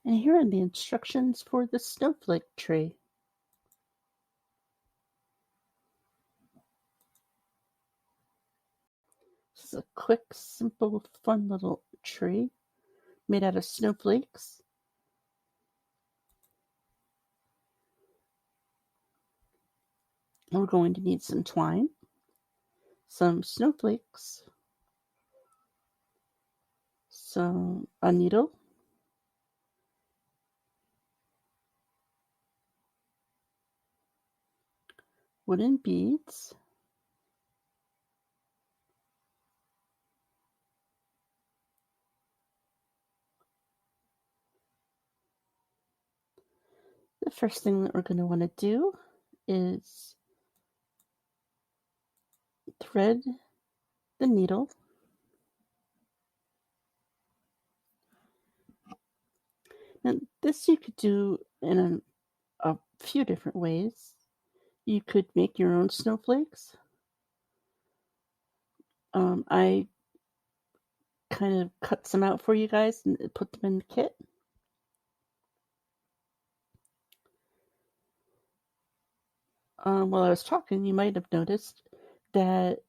And here are the instructions for the snowflake tree. This is a quick, simple, fun little tree made out of snowflakes. We're going to need some twine, some snowflakes, a needle, wooden beads, the first thing that we're going to want to do is thread the needle. Now, this you could do in a few different ways. You could make your own snowflakes. I kind of cut some out for you guys and put them in the kit. While I was talking, you might have noticed that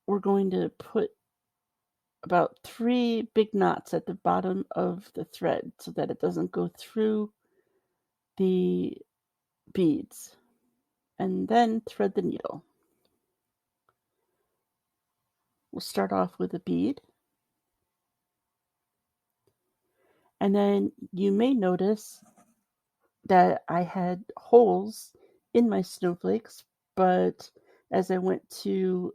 we're going to put about 3 big knots at the bottom of the thread so that it doesn't go through the beads, and then thread the needle. We'll start off with a bead, and then you may notice that I had holes in my snowflakes, but as I went to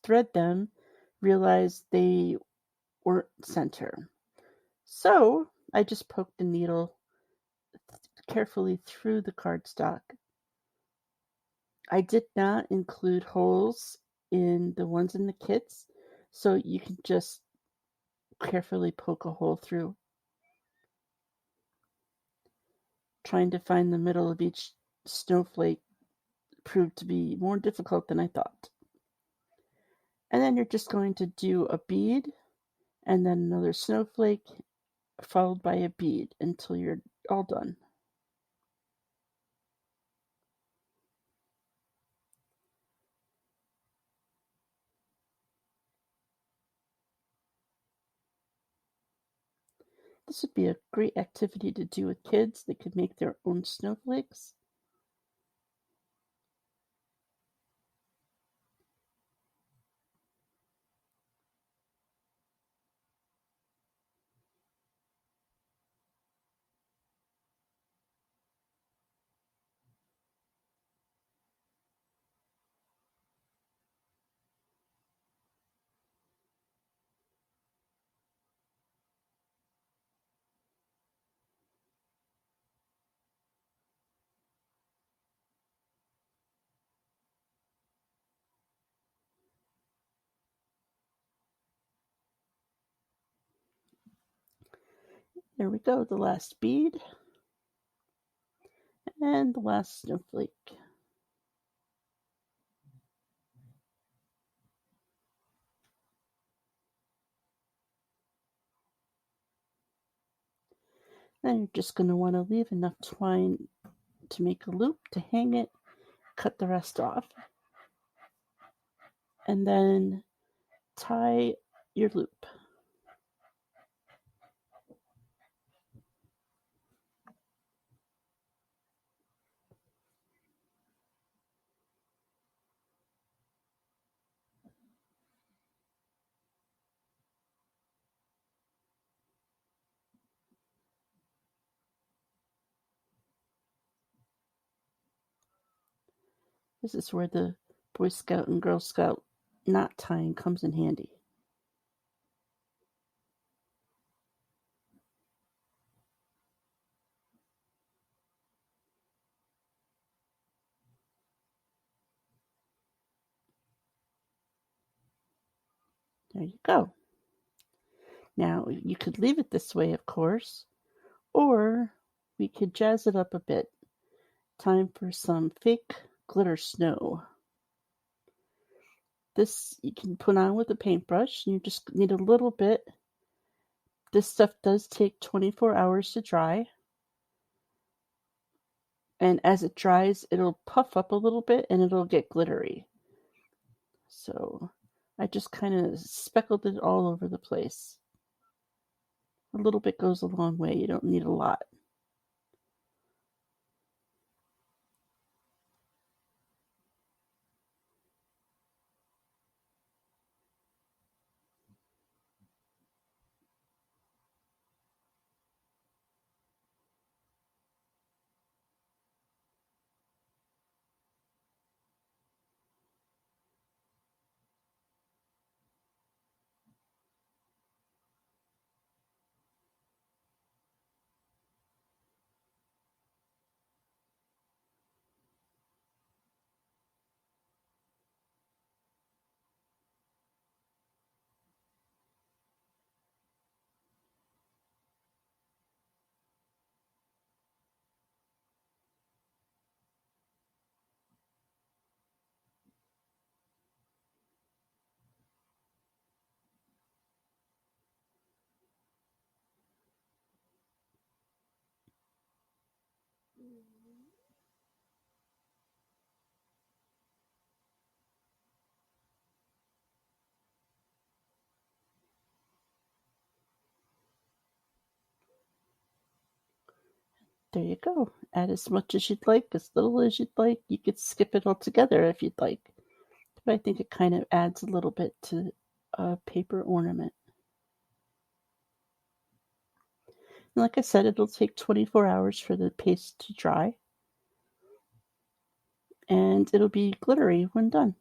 thread them, realized they weren't center. So I just poked the needle carefully through the cardstock. I did not include holes in the ones in the kits, so you can just carefully poke a hole through. Trying to find the middle of each snowflake proved to be more difficult than I thought. And then you're just going to do a bead and then another snowflake followed by a bead until you're all done. This would be a great activity to do with kids. They could make their own snowflakes. There we go, the last bead and the last snowflake. Then you're just going to want to leave enough twine to make a loop to hang it, cut the rest off, and then tie your loop. This is where the Boy Scout and Girl Scout knot tying comes in handy. There you go. Now, you could leave it this way, of course, or we could jazz it up a bit. Time for some fake glitter snow. This you can put on with a paintbrush. You just need a little bit This stuff does take 24 hours to dry. And as it dries, it'll puff up a little bit and it'll get glittery. So I just kind of speckled it all over the place. A little bit goes a long way. You don't need a lot. There you go. Add as much as you'd like, as little as you'd like. You could skip it altogether if you'd like. But I think it kind of adds a little bit to a paper ornament. And like I said, it'll take 24 hours for the paste to dry. And it'll be glittery when done.